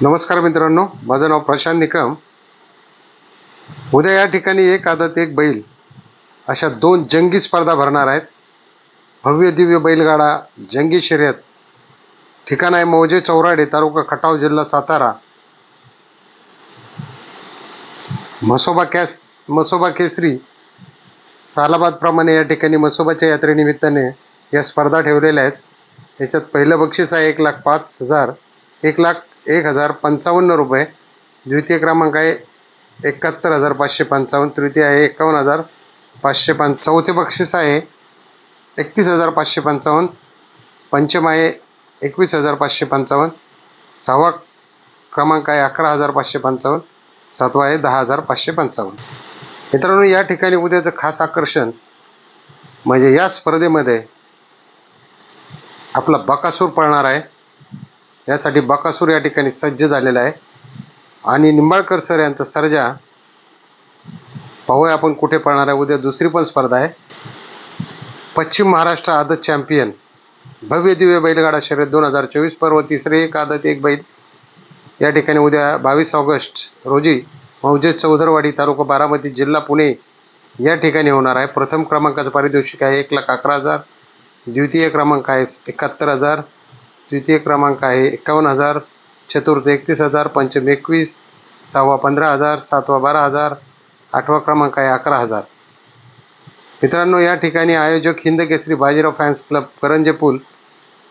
नमस्कार मित्रांनो, माझं नाव प्रशांत निकम। उद्या या ठिकाणी एक आदत एक बैल अशा दोन जंगी स्पर्धा भरणार आहेत। भव्य दिव्य बैलगाडा जंगी शर्यत। ठिकाण आहे मौजे चौराडे, तालुका खटाव, जिल्हा सातारा। मसोबा केसरी सालाबाद प्रमाणे या ठिकाणी मसोबाच्या यात्रेनिमित्ताने या स्पर्धा ठेवलेल्या आहेत। याच्यात पहिलं बक्षीस आहे 1,01,55 रुपये। द्वितीय क्रमांक आहे 71,555। तृतीय आहे 51,505। चौथे बक्षीस आहे 31,555। पंचम आहे 21,555। सहावा क्रमांक आहे 11,555। सातवा आहे 10,555। मित्रांनो, या ठिकाणी उद्याचं खास आकर्षण म्हणजे या स्पर्धेमध्ये आपला बकासूर पळणार आहे। यासाठी बकासूर या ठिकाणी सज्ज झालेला आहे आणि निंबाळकर सर यांचा सर्जा पाहूया आपण कुठे पळणार आहे। उद्या दुसरी पण स्पर्धा आहे, पश्चिम महाराष्ट्र आदत चॅम्पियन भव्य दिव्य बैलगाडा शर्यत 2024 पर्व तिसरे एक आदत एक बैल या ठिकाणी उद्या 22 ऑगस्ट रोजी मौजे चौधरवाडी, तालुका बारामती, जिल्हा पुणे या ठिकाणी होणार आहे। प्रथम क्रमांकाचं पारितोषिक आहे 1,11,000। द्वितीय क्रमांक आहे 71,000। तृतीय क्रमांक आहे 51,000। चतुर्थ 31,000। पंचम 21। सहावा 15,000। सातवा 12,000। आठवा क्रमांक आहे 11,000। मित्रांनो, या ठिकाणी आयोजक हिंद केसरी बाजीराव फॅन्स क्लब, करंजे पूल,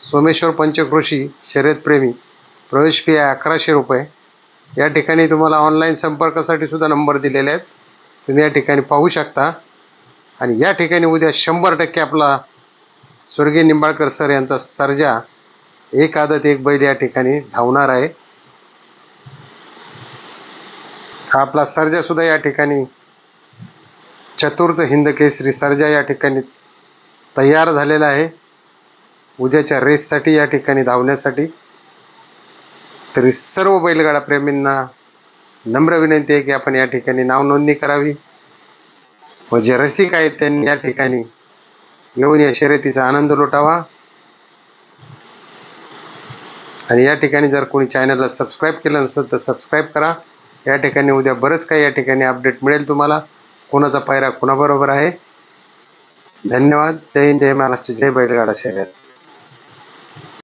सोमेश्वर पंचक्रोशी शर्यतप्रेमी। प्रवेश फी आहे 1,100 रुपये। या ठिकाणी तुम्हाला ऑनलाईन संपर्कासाठी सुद्धा नंबर दिलेले आहेत, तुम्ही या ठिकाणी पाहू शकता। आणि या ठिकाणी उद्या 100% आपला स्वर्गीय निंबाळकर सर यांचा सर्जा एक आदत एक बैल या ठिकाणी धावणार आहे। हा आपला सर्जा सुद्धा या ठिकाणी चतुर्थ हिंद केसरी सर्जा या ठिकाणी तयार झालेला आहे उद्याच्या रेससाठी, या ठिकाणी धावण्यासाठी। तरी सर्व बैलगाडा प्रेमींना नम्र विनंती आहे की आपण या ठिकाणी नाव नोंदणी करावी व जे रसिक आहेत त्यांनी या ठिकाणी येऊन या शर्यतीचा आनंद लुटावा। आणि या ठिकाणी जर कोणी चॅनलला सबस्क्राईब केलं नसेल तर सबस्क्राईब करा। या ठिकाणी उद्या बरंच काही या ठिकाणी अपडेट मिळेल तुम्हाला, कोणाचा पायरा कोणाबरोबर आहे। धन्यवाद। जय हिंद, जय महाराष्ट्र, जय बैलगाडा शर्यत।